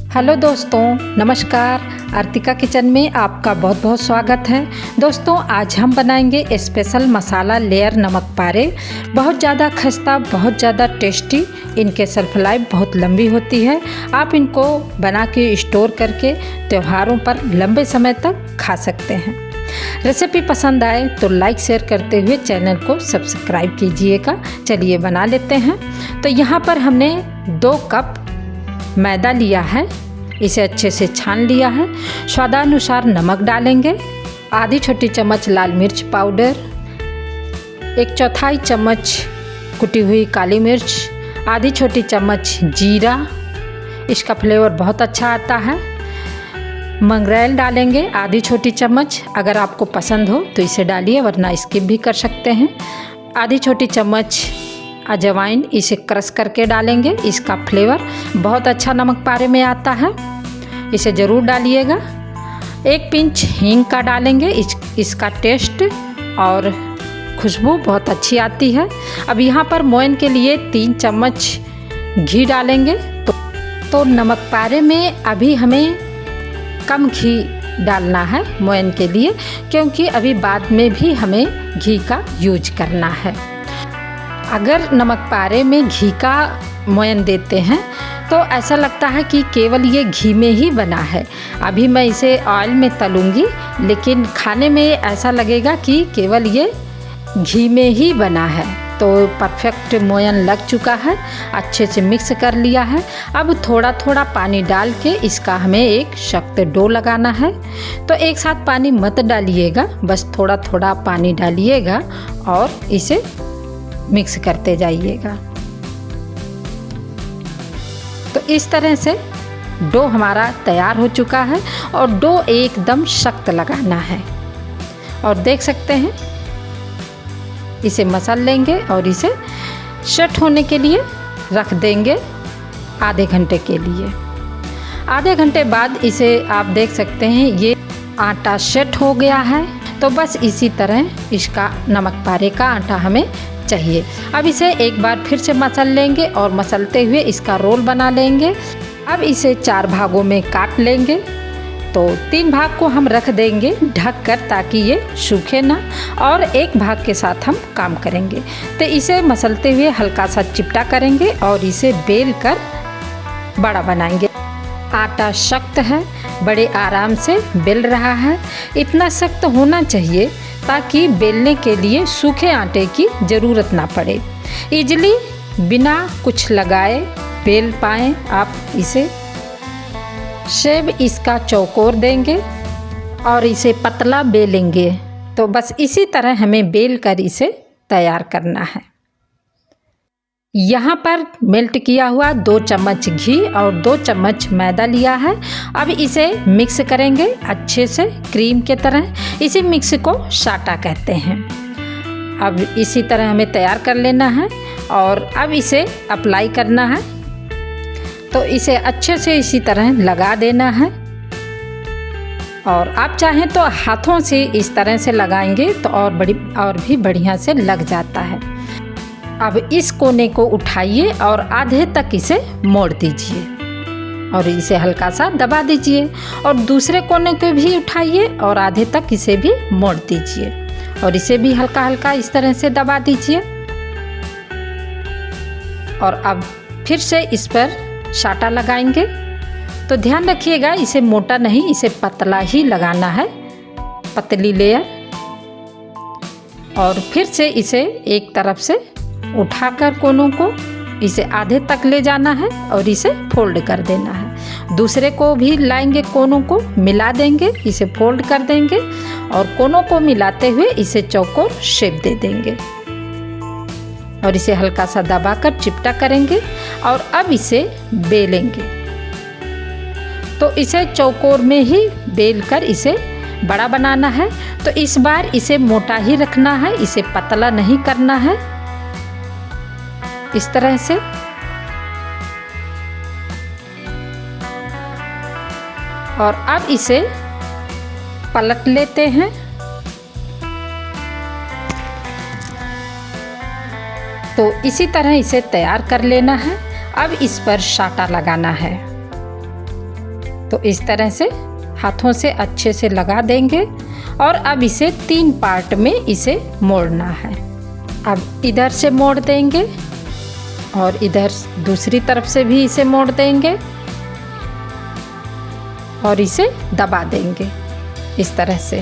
Hello दोस्तों, नमस्कार। आरतिका kitchen में आपका बहुत बहुत स्वागत है। दोस्तों, आज हम बनाएंगे स्पेशल मसाला लेयर नमक पारे। बहुत ज़्यादा खस्ता, बहुत ज़्यादा टेस्टी। इनके शेल्फ लाइफ बहुत लंबी होती है। आप इनको बना के स्टोर करके त्योहारों पर लंबे समय तक खा सकते हैं। रेसिपी पसंद आए तो लाइक शेयर करते हुए चैनल को सब्सक्राइब कीजिएगा। चलिए बना लेते हैं। तो यहाँ पर हमने 2 कप मैदा लिया है, इसे अच्छे से छान लिया है। स्वादानुसार नमक डालेंगे, आधी छोटी चम्मच लाल मिर्च पाउडर, 1/4 चम्मच कुटी हुई काली मिर्च, आधी छोटी चम्मच जीरा, इसका फ्लेवर बहुत अच्छा आता है। मंगरेल डालेंगे आधी छोटी चम्मच, अगर आपको पसंद हो तो इसे डालिए, वरना स्किप भी कर सकते हैं। आधी छोटी चम्मच अजवाइन, इसे क्रश करके डालेंगे, इसका फ्लेवर बहुत अच्छा नमक पारे में आता है, इसे ज़रूर डालिएगा। 1 पिंच हींग का डालेंगे, इसका टेस्ट और खुशबू बहुत अच्छी आती है। अब यहाँ पर मोयन के लिए 3 चम्मच घी डालेंगे। तो नमक पारे में अभी हमें कम घी डालना है मोयन के लिए, क्योंकि अभी बाद में भी हमें घी का यूज करना है। अगर नमक पारे में घी का मोयन देते हैं तो ऐसा लगता है कि केवल ये घी में ही बना है। अभी मैं इसे ऑयल में तलूँगी, लेकिन खाने में ऐसा लगेगा कि केवल ये घी में ही बना है। तो परफेक्ट मोयन लग चुका है, अच्छे से मिक्स कर लिया है। अब थोड़ा थोड़ा पानी डाल के इसका हमें एक सख्त डो लगाना है। तो एक साथ पानी मत डालिएगा, बस थोड़ा थोड़ा पानी डालिएगा और इसे मिक्स करते जाइएगा। तो इस तरह से डो हमारा तैयार हो चुका है और डो एकदम सख्त लगाना है। और देख सकते हैं, इसे मसल लेंगे और इसे सेट होने के लिए रख देंगे आधे घंटे के लिए। आधे घंटे बाद इसे आप देख सकते हैं, ये आटा सेट हो गया है। तो बस इसी तरह इसका नमक पारे का आटा हमें चाहिए। अब इसे एक बार फिर से मसल लेंगे और मसलते हुए इसका रोल बना लेंगे। अब इसे 4 भागों में काट लेंगे। तो 3 भाग को हम रख देंगे ढक कर, ताकि ये सूखे ना, और 1 भाग के साथ हम काम करेंगे। तो इसे मसलते हुए हल्का सा चिपटा करेंगे और इसे बेल कर बड़ा बनाएंगे। आटा सख्त है, बड़े आराम से बेल रहा है। इतना सख्त होना चाहिए ताकि बेलने के लिए सूखे आटे की ज़रूरत ना पड़े। इजली बिना कुछ लगाए बेल पाएँ आप इसे। शेप इसका चौकोर देंगे और इसे पतला बेलेंगे। तो बस इसी तरह हमें बेल कर इसे तैयार करना है। यहाँ पर मेल्ट किया हुआ 2 चम्मच घी और 2 चम्मच मैदा लिया है। अब इसे मिक्स करेंगे अच्छे से, क्रीम के तरह। इसी मिक्स को साटा कहते हैं। अब इसी तरह हमें तैयार कर लेना है और अब इसे अप्लाई करना है। तो इसे अच्छे से इसी तरह लगा देना है। और आप चाहें तो हाथों से इस तरह से लगाएंगे तो और भी बढ़िया से लग जाता है। अब इस कोने को उठाइए और आधे तक इसे मोड़ दीजिए और इसे हल्का सा दबा दीजिए। और दूसरे कोने को भी उठाइए और आधे तक इसे भी मोड़ दीजिए और इसे भी हल्का हल्का इस तरह से दबा दीजिए। और अब फिर से इस पर साटा लगाएंगे। तो ध्यान रखिएगा, इसे मोटा नहीं, इसे पतला ही लगाना है, पतली लेयर। और फिर से इसे एक तरफ से उठाकर कोनों को इसे आधे तक ले जाना है और इसे फोल्ड कर देना है। दूसरे को भी लाएंगे, कोनों को मिला देंगे, इसे फोल्ड कर देंगे और कोनों को मिलाते हुए इसे चौकोर शेप दे देंगे और इसे हल्का सा दबाकर चिपटा करेंगे। और अब इसे बेलेंगे। तो इसे चौकोर में ही बेल कर इसे बड़ा बनाना है। तो इस बार इसे मोटा ही रखना है, इसे पतला नहीं करना है। इस तरह से और अब इसे पलट लेते हैं। तो इसी तरह इसे तैयार कर लेना है। अब इस पर साटा लगाना है। तो इस तरह से हाथों से अच्छे से लगा देंगे और अब इसे 3 पार्ट में इसे मोड़ना है। अब इधर से मोड़ देंगे और इधर दूसरी तरफ से भी इसे मोड़ देंगे और इसे दबा देंगे इस तरह से।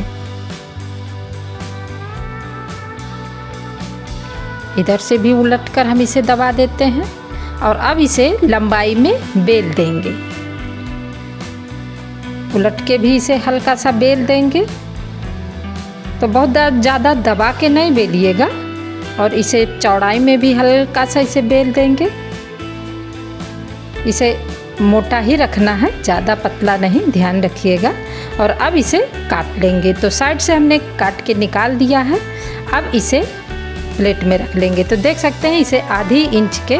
इधर से भी उलटकर हम इसे दबा देते हैं और अब इसे लंबाई में बेल देंगे। उलट के भी इसे हल्का सा बेल देंगे। तो बहुत ज़्यादा दबा के नहीं बेलिएगा और इसे चौड़ाई में भी हल्का सा इसे बेल देंगे। इसे मोटा ही रखना है, ज़्यादा पतला नहीं, ध्यान रखिएगा। और अब इसे काट लेंगे। तो साइड से हमने काट के निकाल दिया है। अब इसे प्लेट में रख लेंगे। तो देख सकते हैं इसे आधी इंच के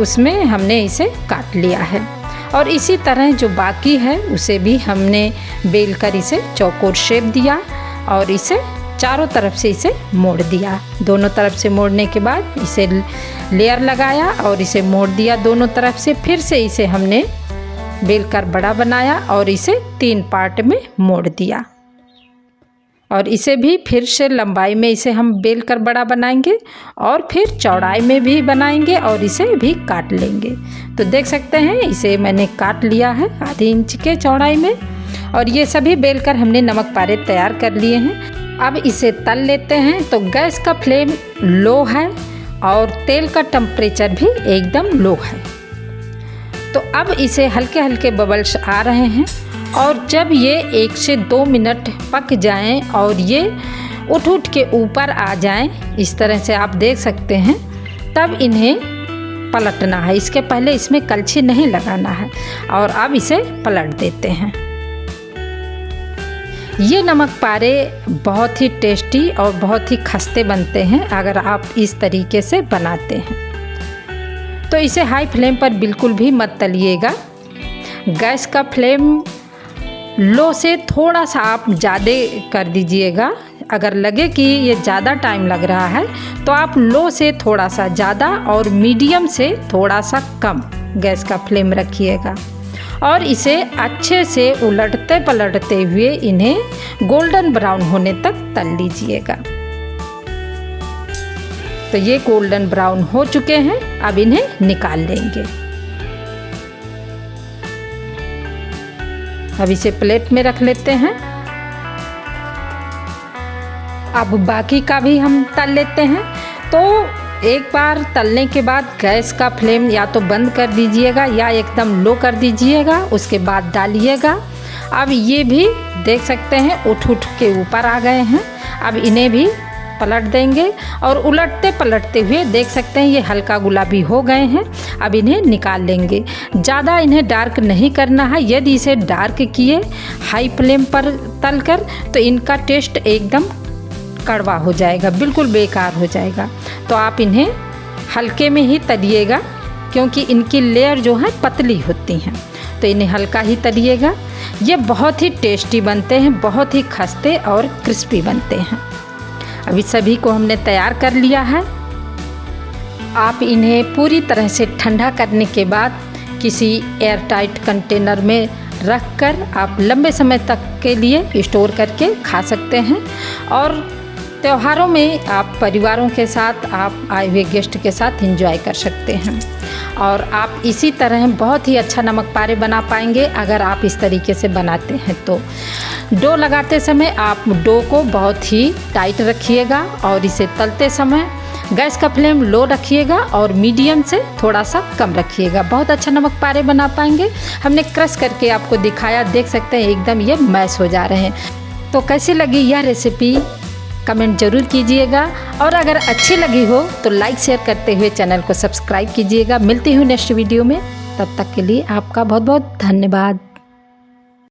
उसमें हमने इसे काट लिया है। और इसी तरह जो बाकी है उसे भी हमने बेल कर इसे चौकोर शेप दिया और इसे चारों तरफ से इसे मोड़ दिया। दोनों तरफ से मोड़ने के बाद इसे लेयर लगाया और इसे मोड़ दिया दोनों तरफ से। फिर से इसे हमने बेल कर बड़ा बनाया और इसे 3 पार्ट में मोड़ दिया। और इसे भी फिर से लंबाई में इसे हम बेल कर बड़ा बनाएंगे और फिर चौड़ाई में भी बनाएंगे और इसे भी काट लेंगे। तो देख सकते हैं इसे मैंने काट लिया है आधी इंच के चौड़ाई में। और ये सभी बेल कर हमने नमक पारे तैयार कर लिए हैं। अब इसे तल लेते हैं। तो गैस का फ्लेम लो है और तेल का टेम्परेचर भी एकदम लो है। तो अब इसे हल्के हल्के बबल्स आ रहे हैं और जब ये 1 से 2 मिनट पक जाएं और ये उठ के ऊपर आ जाएं, इस तरह से आप देख सकते हैं, तब इन्हें पलटना है। इसके पहले इसमें कलछी नहीं लगाना है। और अब इसे पलट देते हैं। ये नमक पारे बहुत ही टेस्टी और बहुत ही खस्ते बनते हैं अगर आप इस तरीके से बनाते हैं। तो इसे हाई फ्लेम पर बिल्कुल भी मत तलिएगा। गैस का फ्लेम लो से थोड़ा सा आप ज़्यादा कर दीजिएगा। अगर लगे कि ये ज़्यादा टाइम लग रहा है तो आप लो से थोड़ा सा ज़्यादा और मीडियम से थोड़ा सा कम गैस का फ्लेम रखिएगा। और इसे अच्छे से उलटते पलटते हुए इन्हें गोल्डन ब्राउन होने तक तल लीजिएगा। तो ये गोल्डन ब्राउन हो चुके हैं। अब इन्हें निकाल लेंगे। अब इसे प्लेट में रख लेते हैं। अब बाकी का भी हम तल लेते हैं। तो एक बार तलने के बाद गैस का फ्लेम या तो बंद कर दीजिएगा या एकदम लो कर दीजिएगा, उसके बाद डालिएगा। अब ये भी देख सकते हैं उठ के ऊपर आ गए हैं। अब इन्हें भी पलट देंगे और उलटते पलटते हुए देख सकते हैं ये हल्का गुलाबी हो गए हैं। अब इन्हें निकाल लेंगे। ज़्यादा इन्हें डार्क नहीं करना है। यदि इसे डार्क किए हाई फ्लेम पर तलकर तो इनका टेस्ट एकदम कड़वा हो जाएगा, बिल्कुल बेकार हो जाएगा। तो आप इन्हें हल्के में ही तलिएगा क्योंकि इनकी लेयर जो है पतली होती हैं। तो इन्हें हल्का ही तलिएगा। ये बहुत ही टेस्टी बनते हैं, बहुत ही खस्ते और क्रिस्पी बनते हैं। अभी सभी को हमने तैयार कर लिया है। आप इन्हें पूरी तरह से ठंडा करने के बाद किसी एयरटाइट कंटेनर में रखकर आप लंबे समय तक के लिए स्टोर करके खा सकते हैं। और त्योहारों में आप परिवारों के साथ, आप आए हुए गेस्ट के साथ एंजॉय कर सकते हैं। और आप इसी तरह बहुत ही अच्छा नमक पारे बना पाएंगे अगर आप इस तरीके से बनाते हैं। तो डो लगाते समय आप डो को बहुत ही टाइट रखिएगा और इसे तलते समय गैस का फ्लेम लो रखिएगा और मीडियम से थोड़ा सा कम रखिएगा। बहुत अच्छा नमक पारे बना पाएंगे। हमने क्रश करके आपको दिखाया, देख सकते हैं एकदम ये मैश हो जा रहे हैं। तो कैसी लगी यह रेसिपी कमेंट ज़रूर कीजिएगा। और अगर अच्छी लगी हो तो लाइक शेयर करते हुए चैनल को सब्सक्राइब कीजिएगा। मिलती हूँ नेक्स्ट वीडियो में, तब तक के लिए आपका बहुत बहुत धन्यवाद।